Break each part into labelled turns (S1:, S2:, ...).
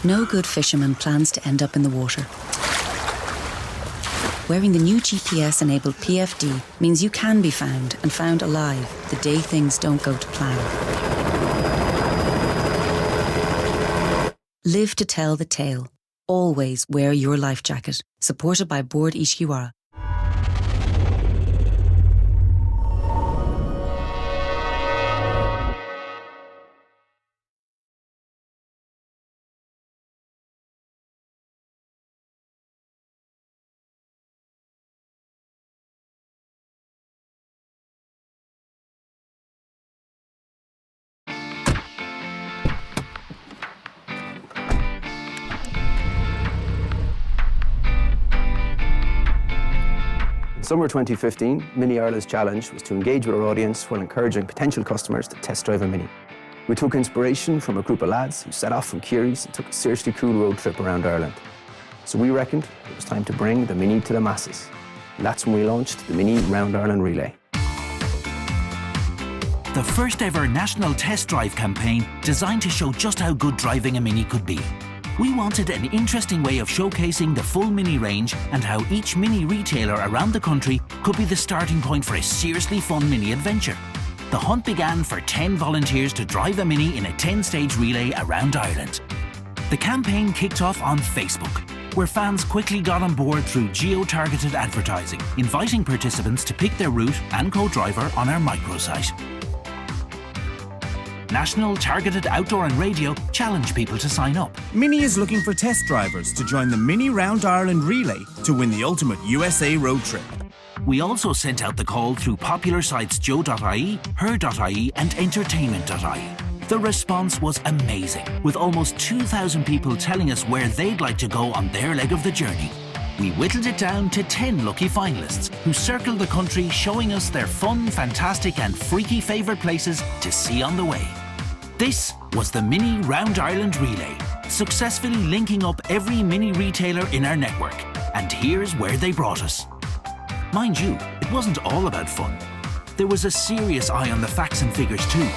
S1: No good fisherman plans to end up in the water. Wearing the new GPS-enabled PFD means you can be found and found alive the day things don't go to plan. Live to tell the tale. Always wear your life jacket. Supported by Board Ishkiwara.
S2: In summer 2015, Mini Ireland's challenge was to engage with our audience while encouraging potential customers to test drive a Mini. We took inspiration from a group of lads who set off from Curry's and took a seriously cool road trip around Ireland. So we reckoned it was time to bring the Mini to the masses. And that's when we launched the Mini Round Ireland Relay.
S3: The first ever national test drive campaign designed to show just how good driving a Mini could be. We wanted an interesting way of showcasing the full Mini range and how each Mini retailer around the country could be the starting point for a seriously fun Mini adventure. The hunt began for 10 volunteers to drive a Mini in a 10-stage relay around Ireland. The campaign kicked off on Facebook, where fans quickly got on board through geo-targeted advertising, inviting participants to pick their route and co-driver on our microsite. National Targeted Outdoor and Radio challenge people to sign up.
S4: Mini is looking for test drivers to join the Mini Round Ireland Relay to win the ultimate USA road trip.
S3: We also sent out the call through popular sites joe.ie, her.ie and entertainment.ie. The response was amazing, with almost 2,000 people telling us where they'd like to go on their leg of the journey. We whittled it down to 10 lucky finalists who circled the country showing us their fun, fantastic and freaky favourite places to see on the way. This was the Mini Round Ireland Relay, successfully linking up every Mini retailer in our network. And here's where they brought us. Mind you, it wasn't all about fun. There was a serious eye on the facts and figures too.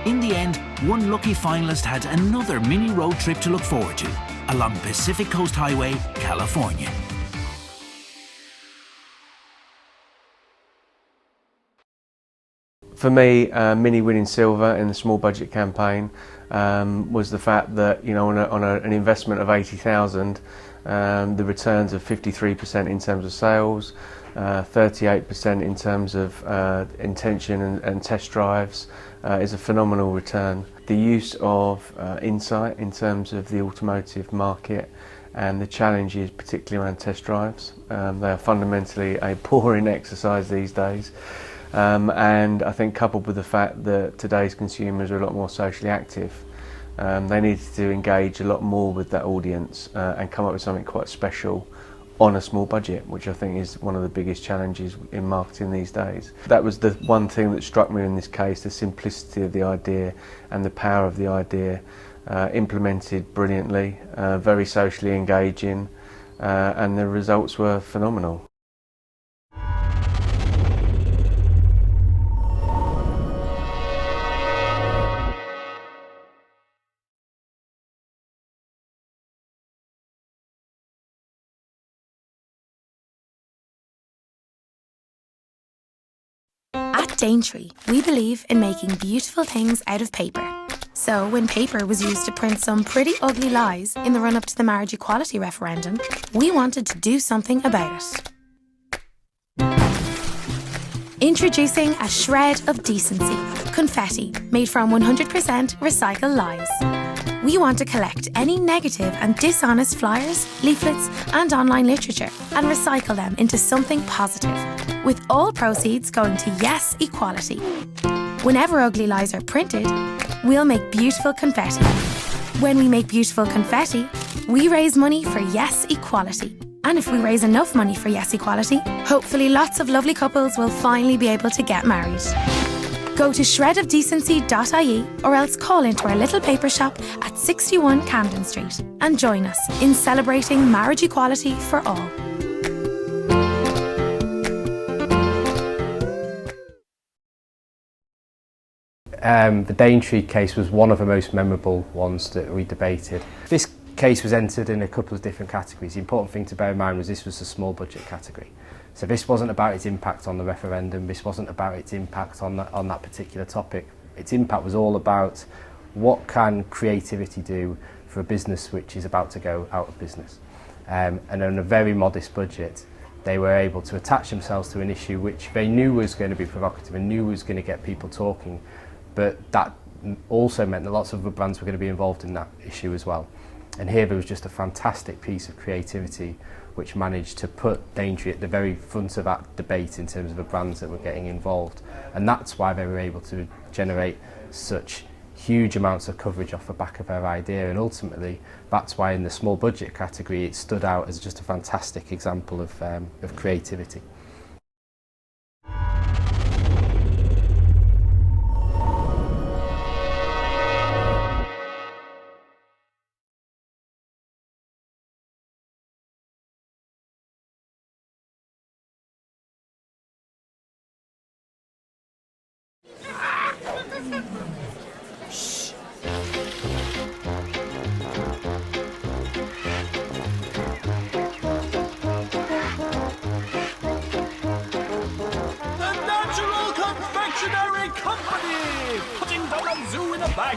S3: In the end, one lucky finalist had another Mini road trip to look forward to, along Pacific Coast Highway, California.
S5: For me, Mini winning silver in the small budget campaign was the fact that, you know, on an investment of 80,000, the returns of 53% in terms of sales, 38% in terms of intention and test drives is a phenomenal return. The use of insight in terms of the automotive market and the challenges, particularly around test drives. They are fundamentally a boring exercise these days. And I think coupled with the fact that today's consumers are a lot more socially active, they needed to engage a lot more with that audience and come up with something quite special on a small budget, which I think is one of the biggest challenges in marketing these days. That was the one thing that struck me in this case, the simplicity of the idea and the power of the idea, implemented brilliantly, very socially engaging, and the results were phenomenal.
S6: At Daintree, we believe in making beautiful things out of paper. So when paper was used to print some pretty ugly lies in the run-up to the marriage equality referendum, we wanted to do something about it. Introducing a shred of decency, confetti made from 100% recycled lies. We want to collect any negative and dishonest flyers, leaflets and online literature and recycle them into something positive, with all proceeds going to Yes Equality. Whenever ugly lies are printed, we'll make beautiful confetti. When we make beautiful confetti, we raise money for Yes Equality. And if we raise enough money for Yes Equality, hopefully lots of lovely couples will finally be able to get married. Go to shredofdecency.ie or else call into our little paper shop at 61 Camden Street and join us in celebrating marriage equality for all.
S7: The Daintree case was one of the most memorable ones that we debated. This case was entered in a couple of different categories. The important thing to bear in mind was this was a small budget category. So this wasn't about its impact on the referendum, this wasn't about its impact on that particular topic. Its impact was all about what can creativity do for a business which is about to go out of business. And on a very modest budget, they were able to attach themselves to an issue which they knew was going to be provocative and knew was going to get people talking, but that also meant that lots of other brands were going to be involved in that issue as well. And here there was just a fantastic piece of creativity which managed to put Daintree at the very front of that debate in terms of the brands that were getting involved. And that's why they were able to generate such huge amounts of coverage off the back of their idea. And ultimately, that's why in the small budget category it stood out as just a fantastic example of creativity.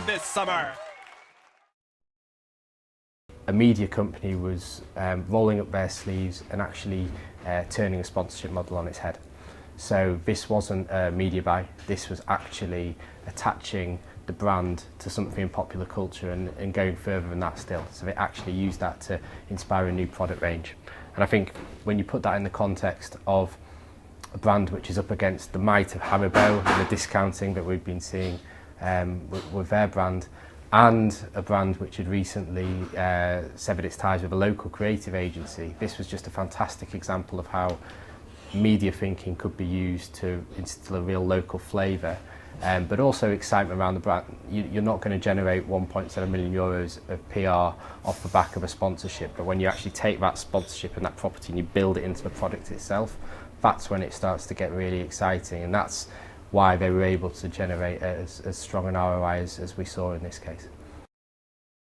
S8: This summer.
S7: A media company was rolling up their sleeves and actually turning a sponsorship model on its head. So this wasn't a media buy, this was actually attaching the brand to something in popular culture and going further than that still. So they actually used that to inspire a new product range. And I think when you put that in the context of a brand which is up against the might of Haribo and the discounting that we've been seeing with their brand, and a brand which had recently severed its ties with a local creative agency, this was just a fantastic example of how media thinking could be used to instill a real local flavour, but also excitement around the brand. You're not going to generate 1.7 million euros of PR off the back of a sponsorship, but when you actually take that sponsorship and that property and you build it into the product itself, that's when it starts to get really exciting, and that's why they were able to generate as strong an ROI as we saw in this case.